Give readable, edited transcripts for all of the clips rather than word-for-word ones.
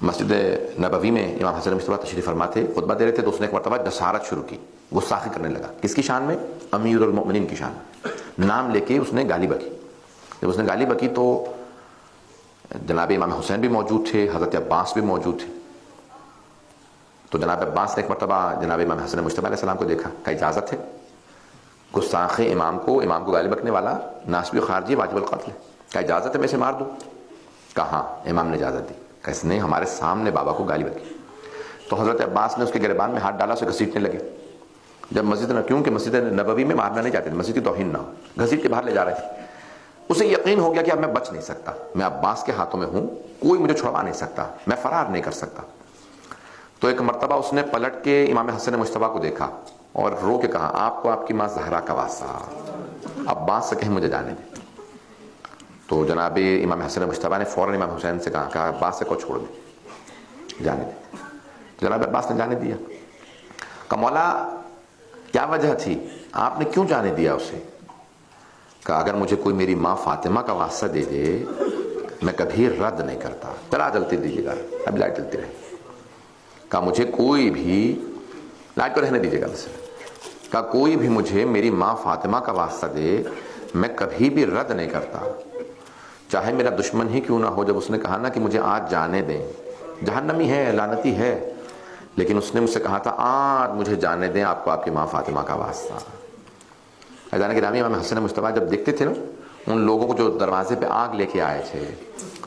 مسجد نبوی میں امام حسن مصطفیٰ تشریف فرما تھے، خطبہ دے رہے تھے تو اس نے ایک مرتبہ جسارت شروع کی، گستاخی کرنے لگا۔ کس کی شان میں؟ امیر المؤمنین کی شان میں، نام لے کے اس نے گالی بکی۔ جب اس نے گالی بکی تو جناب امام حسین بھی موجود تھے، حضرت عباس بھی موجود تھے۔ تو جناب عباس نے ایک مرتبہ جناب امام حسن مصطفیٰ علیہ السلام کو دیکھا، کہ اجازت ہے؟ گستاخ امام کو گالی بکنے والا ناسبی و خارجی واجب القتل ہے، کیا اجازت ہے میں اسے مار دوں؟ کہا ہاں، امام نے اجازت دی۔ کہ اس نے ہمارے سامنے بابا کو گالی بکی۔ تو حضرت عباس نے اس کے گریبان میں ہاتھ ڈالا، اسے گھسیٹنے لگے۔ جب کیونکہ مسجد نبوی میں مارنا نہیں چاہتے تھے، مسجد کی توہین نہ ہو، گھسیٹ کے باہر لے جا رہے تھے۔ اسے یقین ہو گیا کہ اب میں بچ نہیں سکتا، میں عباس کے ہاتھوں میں ہوں، کوئی مجھے چھڑوا نہیں سکتا، میں فرار نہیں کر سکتا۔ تو ایک مرتبہ اس نے پلٹ کے امام حسن مصطفیٰ کو دیکھا اور رو کے کہا، آپ کو آپ کی ماں زہرا کا واسطہ، عباس سے کہیں مجھے جانے دیں۔ تو جناب امام حسن مصطفیٰ نے فوراً امام حسین سے کہا عباس سے کو چھوڑ دے، جانے دیں۔ جناب عباس نے جانے دیا۔ کہ مولا کیا وجہ تھی، آپ نے کیوں جانے دیا اسے؟ کہ اگر مجھے کوئی میری ماں فاطمہ کا واسطہ دے دے میں کبھی رد نہیں کرتا۔ چلا جلتی دیجیے گا، ابھی لائٹ جلتی رہے۔ کہ مجھے کوئی بھی، لائٹ کو رہنے دیجیے گا بس، کہ کوئی بھی مجھے میری ماں فاطمہ کا واسطہ دے میں کبھی بھی رد نہیں کرتا، چاہے میرا دشمن ہی کیوں نہ ہو۔ جب اس نے کہا نا کہ مجھے آج جانے دیں، جہنمی ہے، لعنتی ہے، لیکن اس نے مجھ سے کہا تھا آج مجھے جانے دیں، آپ کو آپ کی ماں فاطمہ کا واسطہ۔ حضرت گرامی امام حسن مصطفیٰ جب دیکھتے تھے نا ان لوگوں کو جو دروازے پہ آگ لے کے آئے تھے،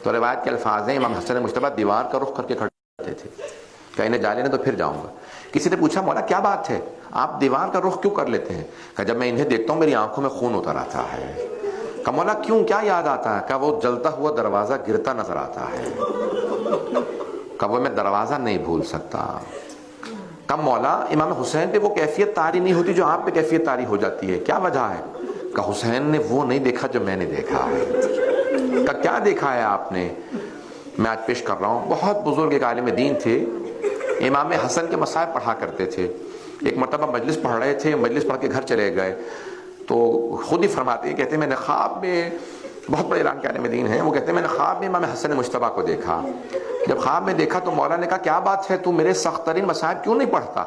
تو روایت کے الفاظ ہیں امام حسن مصطفیٰ دیوار کا رخ کر کے کھڑے ہوتے تھے کہ انہیں جا لینے تو پھر جاؤں گا۔ کسی نے پوچھا مولا کیا بات ہے، آپ دیوار کا رخ کیوں کر لیتے ہیں؟ کہ جب میں انہیں دیکھتا ہوں میری آنکھوں میں خون اتر آتا ہے۔ کہ مولا کیوں، کیا یاد آتا ہے؟ کہ وہ جلتا ہوا دروازہ گرتا نظر آتا ہے، کہ وہ میں دروازہ نہیں بھول سکتا۔ کہ مولا امام حسین پہ وہ کیفیت طاری نہیں ہوتی جو آپ پہ کیفیت طاری ہو جاتی ہے، کیا وجہ ہے؟ کہ حسین نے وہ نہیں دیکھا جو میں نے دیکھا ہے۔ کہ کیا دیکھا ہے آپ نے؟ میں آج پیش کر رہا ہوں۔ بہت بزرگ ایک عالم دین تھے، امام حسن کے مصائب پڑھا کرتے تھے۔ ایک مرتبہ مجلس پڑھ رہے تھے، مجلس پڑھ کے گھر چلے گئے تو خود ہی فرماتے ہیں، کہتے ہیں میں نے خواب میں، بہت بڑے ایران کے عالم دین ہیں، وہ کہتے ہیں میں نے خواب میں امام حسن مصطفیٰ کو دیکھا۔ جب خواب میں دیکھا تو مولا نے کہا کیا بات ہے، تو میرے سخت ترین مصائب کیوں نہیں پڑھتا،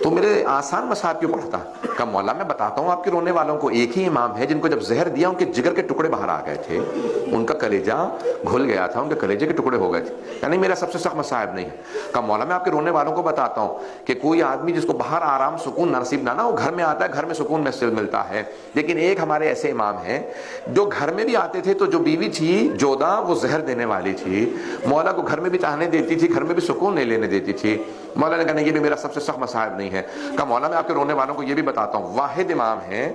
تو میرے آسان مصائب کیوں پڑھتا؟ کہ مولا میں بتاتا ہوں آپ کے رونے والوں کو، ایک ہی امام ہے جن کو جب زہر دیا ان کے جگر کے ٹکڑے باہر آ گئے تھے، ان کا کلیجہ گھل گیا تھا، ان کے کلیجے کے ٹکڑے ہو گئے تھے، یعنی میرا سب سے سخت مصائب نہیں ہے۔ کہ مولا میں آپ کے رونے والوں کو بتاتا ہوں کہ کوئی آدمی جس کو باہر آرام سکون نصیب نہ وہ گھر میں آتا ہے، گھر میں سکون محسوس ملتا ہے، لیکن ایک ہمارے ایسے امام ہیں جو گھر میں بھی آتے تھے تو جو بیوی تھی جودا وہ زہر دینے والی تھی، مولا کو گھر میں بھی چاہنے دیتی تھی، گھر میں بھی سکون نہیں لینے دیتی تھی۔ مولا نے کہا یہ بھی میرا سب سے سخت مصائب نہیں ہے۔ کہ مولا میں آپ کے رونے والوں کو یہ بھی بتاتا ہوں، واحد امام ہیں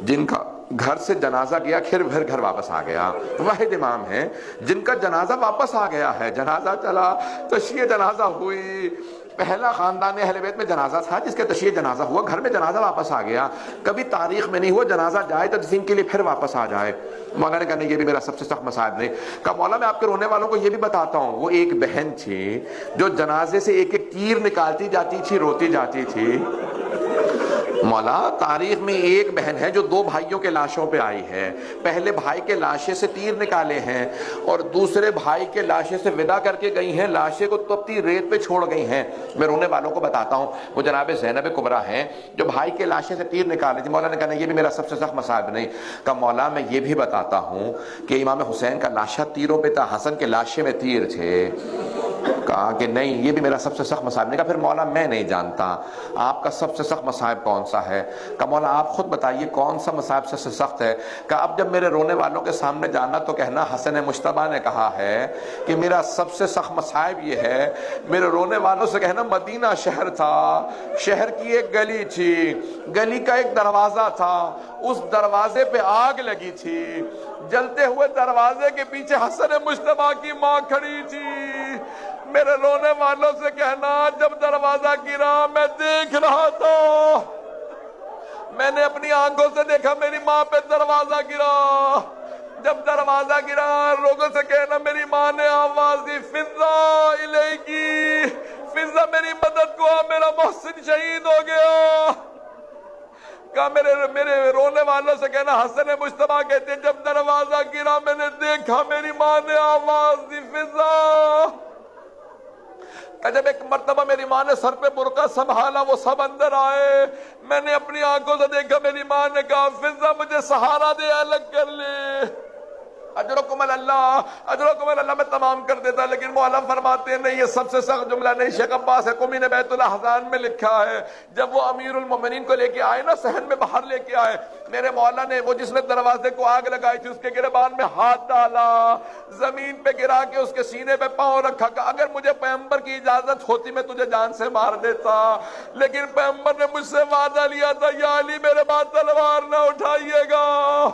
جن کا گھر سے جنازہ گیا پھر گھر واپس آ گیا، واحد امام ہیں جن کا جنازہ واپس آ گیا ہے، جنازہ چلا، تشییع جنازہ ہوئی، پہلا خاندان اہل بیت میں جنازہ تھا جس کے تشییع جنازہ ہوا، گھر میں جنازہ واپس آ گیا، کبھی تاریخ میں نہیں ہوا جنازہ جائے تدفین کے لیے پھر واپس آ جائے۔ مولا نے کہا نہیں یہ بھی میرا سب سے سخت مصائب نہیں۔ کہ مولا میں آپ کے رونے والوں کو یہ بھی بتاتا ہوں، وہ ایک بہن تھی جو جنازے سے ایک ایک تیر نکالتی جاتی تھی، روتی جاتی تھی۔ مولا تاریخ میں ایک بہن ہے جو دو بھائیوں کے لاشوں پہ آئی ہے، پہلے بھائی کے لاشے سے تیر نکالے ہیں اور دوسرے بھائی کے لاشے سے ودا کر کے گئی ہیں، لاشے کو تپتی ریت پہ چھوڑ گئی ہیں۔ میں رونے والوں کو بتاتا ہوں، وہ جناب زینب کبریٰ ہیں جو بھائی کے لاشے سے تیر نکالے تھی۔ مولا نے کہا یہ بھی میرا سب سے سخت مصائب نہیں۔ کہ مولا میں یہ بھی بتاتا ہوں کہ امام حسین کا لاشا تیروں پہ تھا، حسن کے لاشے میں تیر تھے۔ کہا کہ نہیں یہ بھی میرا سب سے سخت مصائب نہیں۔ کہا پھر مولا میں نہیں جانتا آپ کا سب سے سخت مصائب کون سا ہے؟ کہ مولا آپ خود بتائیے کون سا مصائب سب سے سخت ہے؟ کہ اب جب میرے رونے والوں کے سامنے جانا تو کہنا حسن مجتبیٰ نے کہا ہے کہ میرا سب سے سخت مصائب یہ ہے، میرے رونے والوں سے کہنا مدینہ شہر تھا، شہر کی ایک گلی تھی، گلی کا ایک دروازہ تھا، اس دروازے پہ آگ لگی تھی، جلتے ہوئے دروازے کے پیچھے حسن مجتبیٰ کی ماں کھڑی تھی۔ میرے رونے والوں سے کہنا جب دروازہ گرا میں دیکھ رہا تھا، میں نے اپنی آنکھوں سے دیکھا میری ماں پہ دروازہ گرا، جب دروازہ گرا لوگوں سے کہنا میری ماں نے آواز دی فضا الیکی، فضا میری مدد کو، میرا محسن شہید ہو گیا۔ کہا میرے رونے والوں سے کہنا حسن مجتبیٰ کہتے ہیں جب دروازہ گرا میں نے دیکھا میری ماں نے آواز دی فضا، کہ جب ایک مرتبہ میری ماں نے سر پہ برقع سنبھالا، وہ سب اندر آئے، میں نے اپنی آنکھوں سے دیکھا، میری ماں نے کہا فضہ مجھے سہارا دے، الگ کر لے۔ اجرکم اللہ، اجرکم اللہ، میں تمام کر دیتا، لیکن معلم فرماتے ہیں نہیں، یہ سب سے سخت جملہ نہیں، شیخ عباس قمی نے بیت الاحزان میں لکھا ہے، جب وہ امیر المومنین کو لے کے آئے نا، صحن میں باہر لے کے آئے، میرے مولا نے وہ جس نے دروازے کو آگ لگائی تھی اس کے گریبان میں ہاتھ ڈالا، زمین پہ گرا کے اس کے سینے پہ پاؤں رکھا، کہ اگر مجھے پیغمبر کی اجازت ہوتی میں تجھے جان سے مار دیتا، لیکن پیغمبر نے مجھ سے وعدہ لیا تھا، یا علی میرے بعد تلوار نہ اٹھائیے گا۔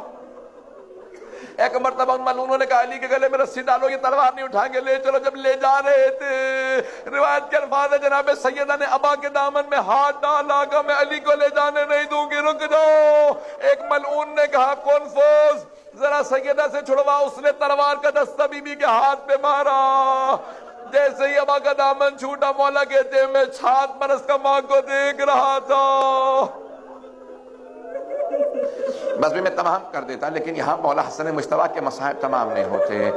ایک مرتبہ ان ملعونوں نے کہا علی کے گلے میں رسی ڈالو، یہ تلوار نہیں اٹھائیں گے، لے چلو۔ جب لے جا رہے تھے، روایت کے الفاظ ہے جناب سیدہ نے ابا کے دامن میں ہاتھ ڈالا، کہ میں علی کو لے جانے نہیں دوں گی، رک جاؤ۔ ایک ملعون نے کہا کون فوز، ذرا سیدہ سے چھڑوا، اس نے تلوار کا دستہ بی بی کے ہاتھ پہ مارا، جیسے ہی ابا کا دامن چھوٹا، مولا کہتے ہیں میں 7 برس کا ماں کو دیکھ رہا تھا۔ بس بھی میں تمام کر دیتا، لیکن یہاں مولا حسن مجتبیٰ کے مصائب تمام نہیں ہوتے۔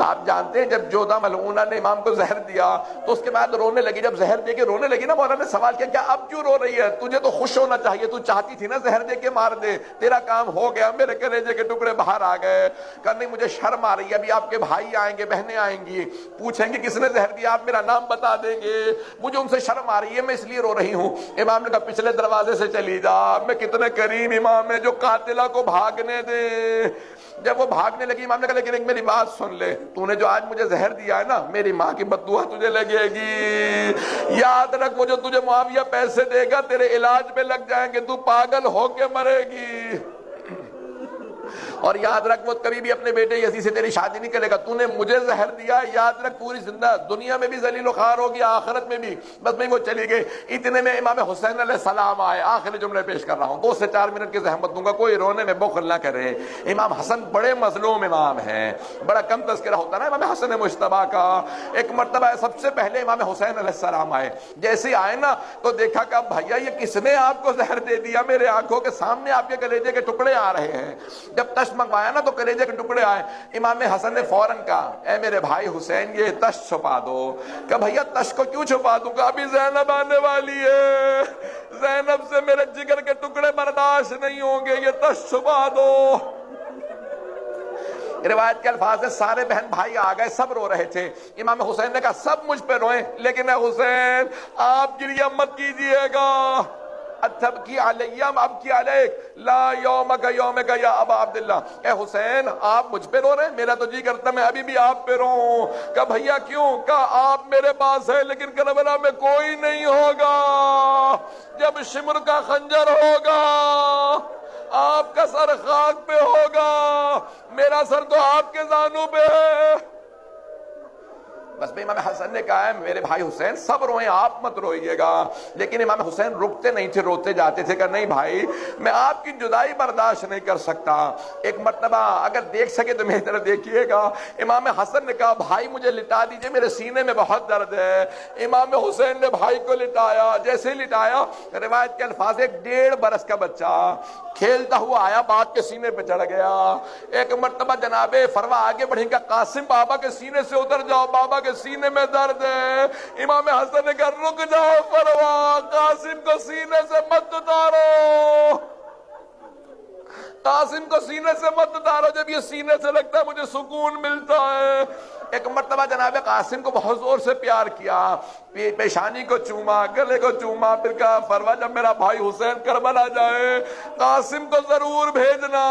آپ جانتے ہیں جب جودہ ملعونہ نے امام کو زہر دیا تو اس کے بعد رونے لگی، جب زہر دے کے رونے لگی نا، مولا نے سوال کیا اب کیوں رو رہی ہے، تجھے تو خوش ہونا چاہیے، تو چاہتی تھی نا زہر دے کے مار دے، تیرا کام ہو گیا، میرے کلیجے کے ٹکڑے باہر آ گئے۔ کہ نہیں مجھے شرم آ رہی ہے، ابھی آپ کے بھائی آئیں گے، بہنیں آئیں گی، پوچھیں گے کس نے زہر دیا، آپ میرا نام بتا دیں گے، مجھے ان سے شرم آ رہی ہے، میں اس لیے رو رہی ہوں۔ امام نے کہا پچھلے دروازے سے چلی جا، میں کتنے کریم امام ہے جو قاتلہ کو بھاگنے دے۔ جب وہ بھاگنے لگی امام نے کہا لیکن ایک میری بات سن لے، تو نے جو آج مجھے زہر دیا ہے نا، میری ماں کی بددعا تجھے لگے گی، یاد رکھ وہ جو تجھے معاویہ پیسے دے گا تیرے علاج میں لگ جائیں گے، تو پاگل ہو کے مرے گی، اور یاد رکھ وہ کبھی بھی اپنے بیٹے یزید سے تیری شادی نہیں کرے گا، تو نے مجھے زہر دیا ہے، یاد رکھ پوری زندہ دنیا میں بھی ذلیل و خوار ہوگی، آخرت میں بھی۔ بس میں وہ چلی گئی، اتنے میں امام حسین علیہ السلام آئے۔ آخری جملے پیش کر رہا ہوں، 2 سے 4 منٹ کی زحمت دوں گا، کوئی رونے میں بخل نہ کرے۔ امام حسن بڑے مظلوم امام ہیں، بڑا کم تذکرہ ہوتا نا امام حسن مجتبیٰ کا۔ ایک مرتبہ سب سے پہلے امام حسین علیہ السلام آئے، جیسے ہی آئے نا تو دیکھا کہ بھیا یہ کس نے آپ کو زہر دے دیا، میرے آنکھوں کے سامنے آپ کے کلیجے کے ٹکڑے آ رہے ہیں۔ جب تش منگوایا نا تو کلیجے کے ٹکڑے آئے، امام حسن نے فوراً کہا اے میرے بھائی حسین یہ تش چھپا دو۔ کہ بھیا تش کو کیوں چھپا دوں گا، ابھی زینب آنے والی ہے، زینب سے میرے جگر کے ٹکڑے برداشت نہیں ہوں گے، یہ تش چھپا دو۔ روایت کے الفاظ ہے سارے بہن بھائی آ گئے، سب رو رہے تھے۔ امام حسین نے کہا سب مجھ پہ روئیں، لیکن اے حسین آپ گریہ مت کیجئے گا، اتبکی علی ابکی علیک لا یومک یومک یا ابا عبداللہ۔ اے حسین آپ مجھ پہ رو رہے ہیں، میرا تو جی کرتا میں ابھی بھی آپ پہ روں۔ کہا بھیا کیوں؟ کہا آپ میرے پاس ہے لیکن کربلا میں کوئی نہیں ہوگا، جب شمر کا خنجر ہوگا آپ کا سر خاک پہ ہوگا، میرا سر تو آپ کے زانوں پہ ہے۔ بس بھائی امام حسن نے کہا ہے میرے بھائی حسین سب روئیں، آپ مت روئیے گا، لیکن امام حسین رکتے نہیں تھے، روتے جاتے تھے کہ نہیں بھائی میں آپ کی جدائی برداشت نہیں کر سکتا۔ ایک مرتبہ اگر دیکھ سکے تو میری طرف دیکھیے گا، امام حسن نے کہا بھائی مجھے لٹا دیجئے، میرے سینے میں بہت درد ہے۔ امام حسین نے بھائی کو لٹایا، جیسے ہی لٹایا روایت کے الفاظ 1.5 برس کا بچہ کھیلتا ہوا آیا، بات کے سینے پہ چڑھ گیا۔ ایک مرتبہ جناب فروا آگے بڑھیں گا قاسم بابا کے سینے سے اتر جاؤ، بابا کے سینے میں درد ہے۔ امام حسن نے کہا رک جاؤ فروا، قاسم کو سینے سے مت اتارو، قاسم کو سینے سے مت اتارو، جب یہ سینے سے لگتا ہے مجھے سکون ملتا ہے۔ ایک مرتبہ جناب قاسم کو بہت زور سے پیار کیا، پیشانی کو چوما، گلے کو چوما، پھر کہا فروا جب میرا بھائی حسین کربلا جائے قاسم کو ضرور بھیجنا۔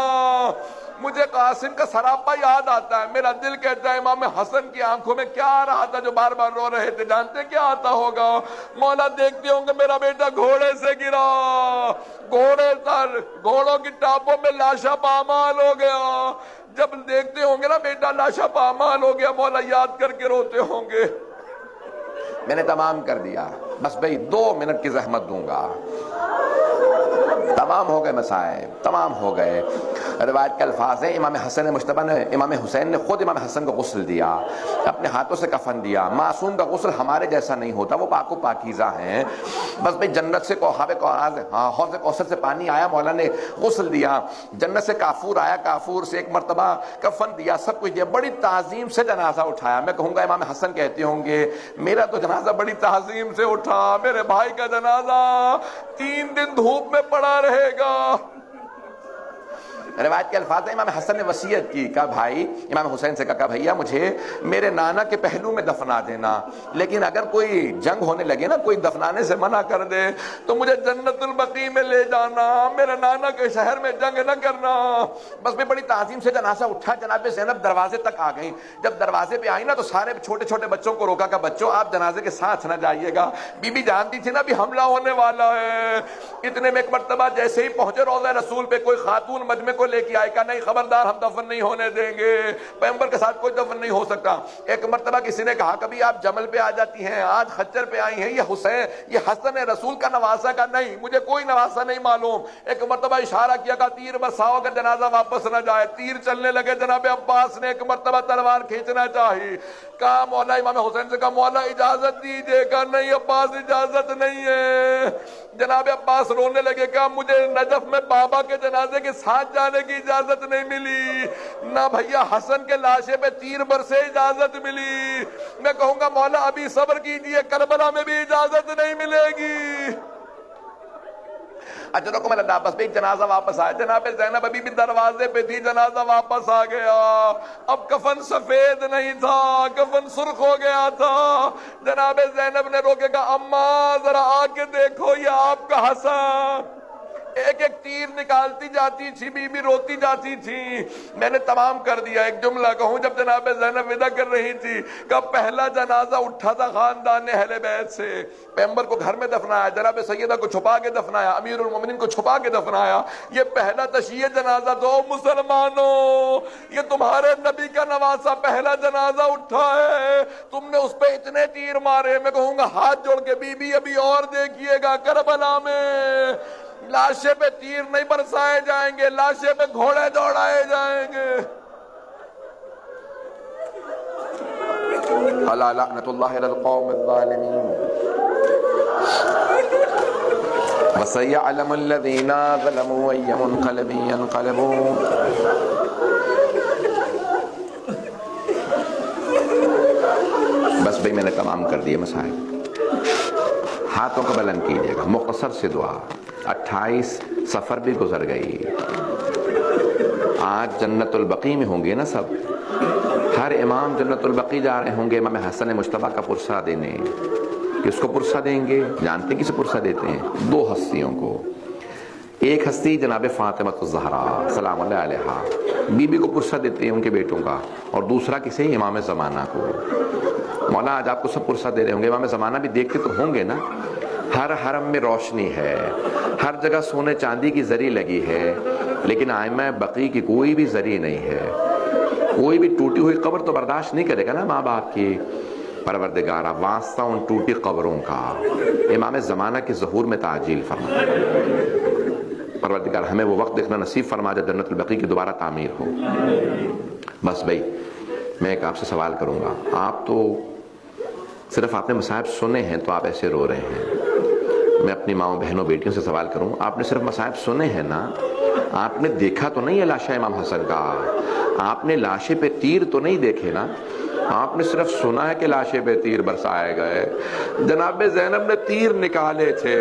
مجھے قاسم کا سراپا یاد آتا ہے، میرا دل کہتا ہے امام حسن کی آنکھوں میں کیا آ رہا تھا جو بار بار رو رہے تھے، جانتے کیا آتا ہوگا؟ مولا دیکھتے ہوں گے میرا بیٹا گھوڑے سے گرا، گھوڑوں کی ٹاپوں میں لاشا پامال ہو گیا، جب دیکھتے ہوں گے نا بیٹا لاشا پامال ہو گیا، مولا یاد کر کے روتے ہوں گے۔ میں نے تمام کر دیا، بس بھئی 2 منٹ کی زحمت دوں گا۔ تمام ہو گئے مسائب، تمام ہو گئے۔ روایت کے الفاظ ہیں، امام حسن مجتبی نے، امام حسین نے خود امام حسن کو غسل دیا، اپنے ہاتھوں سے کفن دیا۔ معصوم کا غسل ہمارے جیسا نہیں ہوتا، وہ پاک و پاکیزہ ہیں۔ بس بھئی جنت سے حوض کوثر سے پانی آیا، مولا نے غسل دیا، جنت سے کافور آیا، کافور سے ایک مرتبہ کفن دیا، سب کچھ دیا، بڑی تعظیم سے جنازہ اٹھایا۔ میں کہوں گا امام حسن کہتے ہوں گے میرا تو جنازہ بڑی تعظیم سے اٹھا، میرے بھائی کا جنازہ 3 دن دھوپ میں پڑا رہے گا۔ روایت کے الفاظ ہیں، امام حسن نے وصیت کی، کہا بھائی، امام حسین سے کہا بھیا مجھے میرے نانا کے پہلو میں دفنا دینا، لیکن اگر کوئی جنگ ہونے لگے نا، کوئی دفنانے سے منع کر دے تو مجھے جنت البقیع میں لے جانا، میرے نانا کے شہر میں جنگ نہ کرنا۔ بس بھی بڑی تعظیم سے جنازہ اٹھا، جناب زینب دروازے تک آ گئی۔ جب دروازے پہ آئی نا تو سارے چھوٹے چھوٹے بچوں کو روکا کہ بچوں آپ جنازے کے ساتھ نہ جائیے گا، بی بی جانتی تھی نا بھی حملہ ہونے والا ہے۔ اتنے میں ایک مرتبہ جیسے ہی پہنچے روضہ رسول پہ، کوئی خاتون مجمع کو لے کے آئے، کہا نہیں خبردار ہم دفن نہیں ہونے دیں گے، پیغمبر کے ساتھ کوئی دفن نہیں ہو سکتا۔ ایک مرتبہ کسی نے کہا کبھی آپ جمل پہ آ جاتی ہیں، آج خچر پہ آئی ہیں، یہ حسین یہ حسن رسول کا نواسہ کا نہیں، مجھے کوئی نواسہ نہیں معلوم۔ ایک مرتبہ اشارہ کیا کہ تیر برساؤ اگر جنازہ واپس نہ جائے، تیر چلنے لگے۔ جناب عباس نے ایک مرتبہ تلوار کھینچنا چاہی، کہا مولا، امام حسین سے کہا مولا اجازت دیجیے، کہا نہیں عباس اجازت نہیں ہے۔ جناب عباس رونے لگے، کہا مجھے نجف میں بابا کے جنازے کے ساتھ جانے کی اجازت نہیں ملی، نہ بھیا حسن کے لاشے پہ تیر برسے اجازت ملی۔ میں کہوں گا مولا ابھی صبر کیجئے، کربلا میں بھی اجازت نہیں ملے گی۔ اجرکم اللہ۔ بس بھی جنازہ واپس آیا، جناب زینب ابھی بھی دروازے پہ تھی، جنازہ واپس آ گیا۔ اب کفن سفید نہیں تھا، کفن سرخ ہو گیا تھا۔ جناب زینب نے روکے کہا اماں ذرا آ کے دیکھو یہ آپ کا حسن۔ ایک ایک تیر نکالتی جاتی تھی، بی بی روتی جاتی تھی۔ میں نے تمام کر دیا۔ ایک جملہ کہوں، جب جناب زینب ودا کر رہی تھی کہ پہلا جنازہ اٹھا تھا خاندان اہل بیت سے، پیغمبر کو گھر میں دفنایا، جناب سیدہ کو چھپا کے دفنایا، امیر المومنین کو چھپا کے دفنایا۔ یہ پہلا تشییع جنازہ تو مسلمانوں، یہ تمہارے نبی کا نواسہ پہلا جنازہ اٹھا ہے، تم نے اس پہ اتنے تیر مارے۔ میں کہوں گا ہاتھ جوڑ کے بی بی ابھی اور دیکھیے گا، کربلا میں لاشے پہ تیر نہیں برسائے جائیں گے، لاشے پہ گھوڑے دوڑائے جائیں گے۔ الا لعنت اللہ علی القوم الظالمین وسيعلم الذين ظلموا أي منقلب ينقلبون۔ بس بھئی میں نے تمام کر دیے مسائل، ہاتھوں کو بلند کیجیے گا، مختصر سے دعا۔ 28 سفر بھی گزر گئی، آج جنت البقیع میں ہوں گے نا سب، ہر امام جنت البقیع جا رہے ہوں گے امام حسن مجتبی کا پرسہ دینے۔ کس کو پرسہ دیں گے؟ جانتے ہیں کسے پرسہ دیتے ہیں؟ 2 ہستیوں کو۔ ایک ہستی جناب فاطمہ الزہرا سلام اللہ علیہا، بی بی کو پرسہ دیتے ہیں ان کے بیٹوں کا، اور دوسرا کسے؟ امام زمانہ کو۔ مولا آج آپ کو سب پرسہ دے رہے ہوں گے، امام زمانہ بھی دیکھتے تو ہوں گے نا۔ ہر حرم میں روشنی ہے، ہر جگہ سونے چاندی کی زری لگی ہے، لیکن ائمہ بقیع کی کوئی بھی زری نہیں ہے۔ کوئی بھی ٹوٹی ہوئی قبر تو برداشت نہیں کرے گا نا ماں باپ کی۔ پروردگارہ واسطہ ان ٹوٹی قبروں کا، امام زمانہ کے ظہور میں تعجیل فرما۔ پروردگار ہمیں وہ وقت دیکھنا نصیب فرما جب جنت البقیع کی دوبارہ تعمیر ہو۔ بس بھائی میں ایک آپ سے سوال کروں گا، آپ تو صرف آپ نے مصائب سنے ہیں تو آپ ایسے رو رہے ہیں۔ میں اپنی ماؤں بہنوں بیٹیوں سے سوال کروں، آپ نے صرف مصائب سنے ہیں نا، آپ نے دیکھا تو نہیں ہے لاشا امام حسن کا، آپ نے لاشے پہ تیر تو نہیں دیکھے نا، آپ نے صرف سنا ہے کہ لاشے پہ تیر برسائے گئے۔ جناب زینب نے تیر نکالے تھے،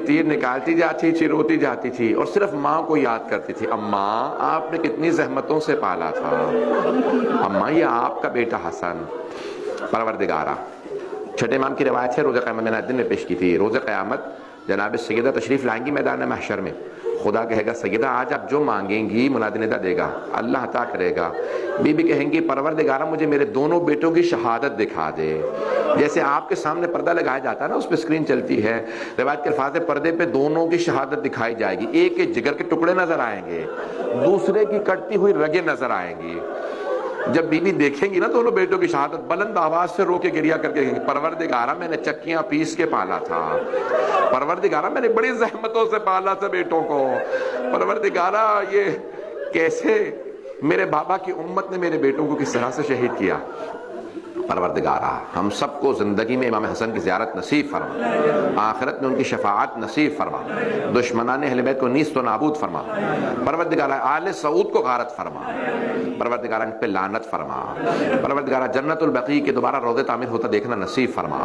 تیر نکالتی جاتی تھی، روتی جاتی تھی، اور صرف ماں کو یاد کرتی تھی۔ اماں آپ نے کتنی زحمتوں سے پالا تھا، اماں یہ آپ کا بیٹا حسن۔ پروردگارہ چھٹے امام کی روایت ہے، روز قیامت میں نے دن میں پیش کی تھی، روز قیامت جناب سیدہ تشریف لائیں گی میدان محشر میں، خدا کہے گا سیدہ آج آپ جو مانگیں گی منادی ندا دے گا، اللہ عطا کرے گا۔ بی بی کہیں گی پروردگارہ مجھے میرے دونوں بیٹوں کی شہادت دکھا دے۔ جیسے آپ کے سامنے پردہ لگایا جاتا ہے نا، اس پہ اسکرین چلتی ہے، روایت کے الفاظ پردے پہ دونوں کی شہادت دکھائی جائے گی، ایک کے جگر کے ٹکڑے نظر آئیں گے، دوسرے کی کٹتی ہوئی رگیں نظر آئیں گی۔ جب بیوی دیکھیں گی نا دونوں بیٹوں کی شہادت بلند آواز سے رو کے گریا کر کے کہیں گی پروردگارہ میں نے چکیاں پیس کے پالا تھا، پروردگارہ میں نے بڑی زحمتوں سے پالا تھا بیٹوں کو، پروردگارہ یہ کیسے میرے بابا کی امت نے میرے بیٹوں کو کس طرح سے شہید کیا۔ پروردگارہ ہم سب کو زندگی میں امام حسن کی زیارت نصیب فرما، آخرت میں ان کی شفاعت نصیب فرما، دشمنان اہل بیت کو نیست و نابود فرما، پروردگارہ آل سعود کو غارت فرما، پروردگارہ ان پہ لعنت فرما، پروردگارہ جنت البقیع کے دوبارہ روضے تعمیر ہوتا دیکھنا نصیب فرما۔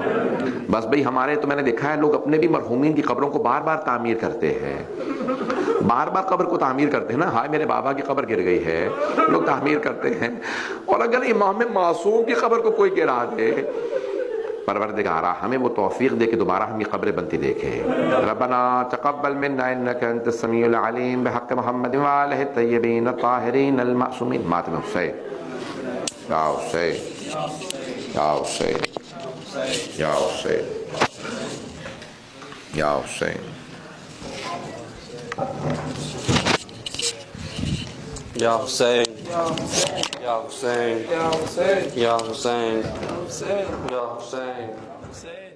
بس بھئی ہمارے تو میں نے دیکھا ہے لوگ اپنے بھی مرحومین کی قبروں کو بار بار تعمیر کرتے ہیں، بار بار قبر کو تعمیر کرتے ہیں نا، ہائے میرے بابا کی قبر گر گئی ہے، لوگ تعمیر کرتے ہیں، اور اگر امام معصوم کی قبر کو کوئی گرا دے، پروردگارہ ہمیں وہ توفیق دے کہ دوبارہ ہم یہ قبریں بنتی دیکھیں۔ ربنا تقبل منا انک انت السمیع العلیم بحق محمد وآلہ الطیبین الطاہرین المعصومین۔ ماتم حسین یا حسین یا حسین یا حسین یا حسین یا حسین یا حسین یا حسین یا حسین یا حسین